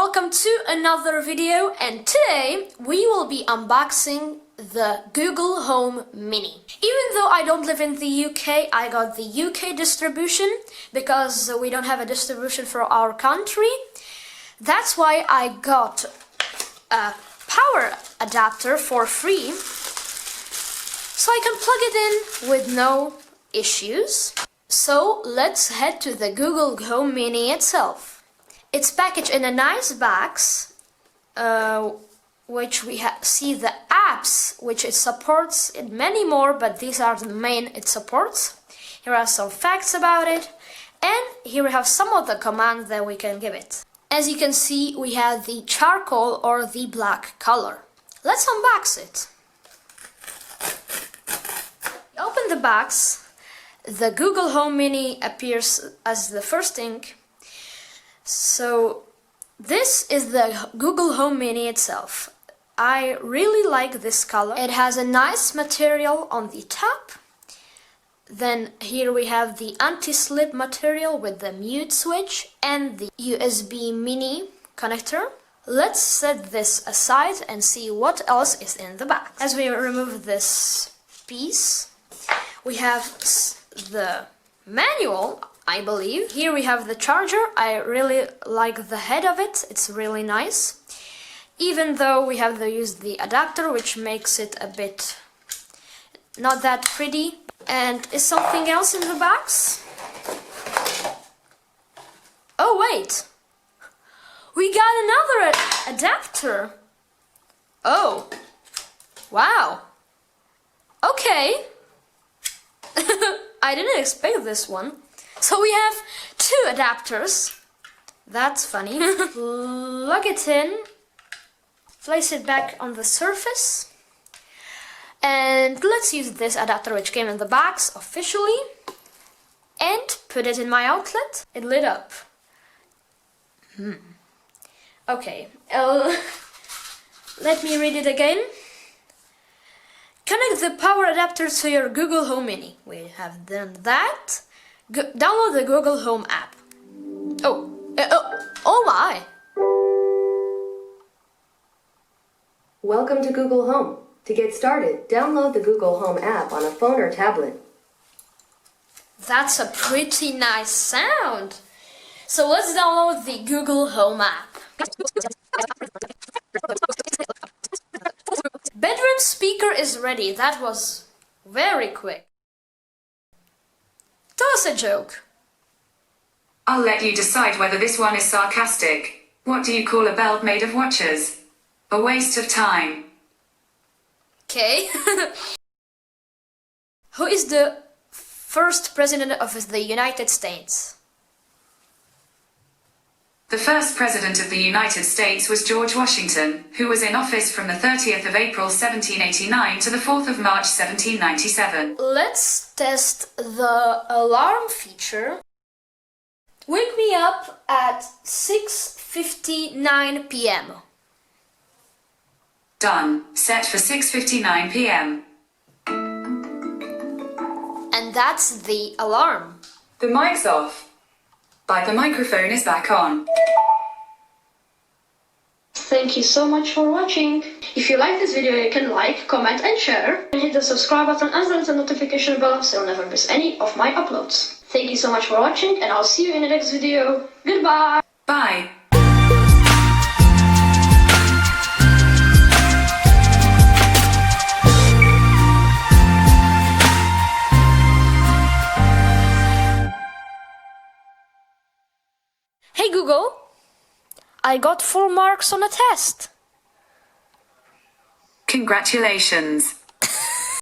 welcome to another video, and today we will be unboxing the Google Home Mini. Even though I don't live in the UK, I got the UK distribution because we don't have a distribution for our country. That's why I got a power adapter for free, so I can plug it in with no issues. So let's head to the Google Home Mini itself. It's packaged in a nice box, which we see the apps which it supports and many more, but these are the main it supports. Here are some facts about it, and here we have some of the commands that we can give it. As you can see, we have the charcoal or the black color. Let's unbox it. Open the box. The Google Home Mini appears as the first thing. So this is the Google Home Mini itself. I really like this color. It has a nice material on the top. Then here we have the anti-slip material with the mute switch and the USB mini connector. Let's set this aside and see what else is in the box. As we remove this piece, we have the manual, I believe. Here we have the charger. I really like the head of it. It's really nice. Even though we have to use the adapter, which makes it a bit not that pretty. And is something else in the box? Oh wait! We got another adapter! Oh! Wow! Okay! I didn't expect this one. So we have two adapters. That's funny. Plug it in. Place it back on the surface. And let's use this adapter which came in the box officially. And put it in my outlet. It lit up. Okay. Let me read it again. Connect the power adapter to your Google Home Mini. We have done that. Download the Google Home app. Oh my! Welcome to Google Home. To get started, download the Google Home app on a phone or tablet. That's a pretty nice sound. So let's download the Google Home app. Bedroom speaker is ready. That was very quick. Tell us a joke. I'll let you decide whether this one is sarcastic. What do you call a belt made of watches? A waste of time. Okay. Who is the first president of the United States? The first president of the United States was George Washington, who was in office from the 30th of April 1789 to the 4th of March 1797. Let's test the alarm feature. Wake me up at 6:59 p.m. Done. Set for 6:59 p.m. And that's the alarm. The mic's off. But the microphone is back on. Thank you so much for watching. If you like this video, you can like, comment and share. And hit the subscribe button as well as the notification bell so you'll never miss any of my uploads. Thank you so much for watching, and I'll see you in the next video. Goodbye! Bye. Hey Google, I got 4 marks on a test. Congratulations.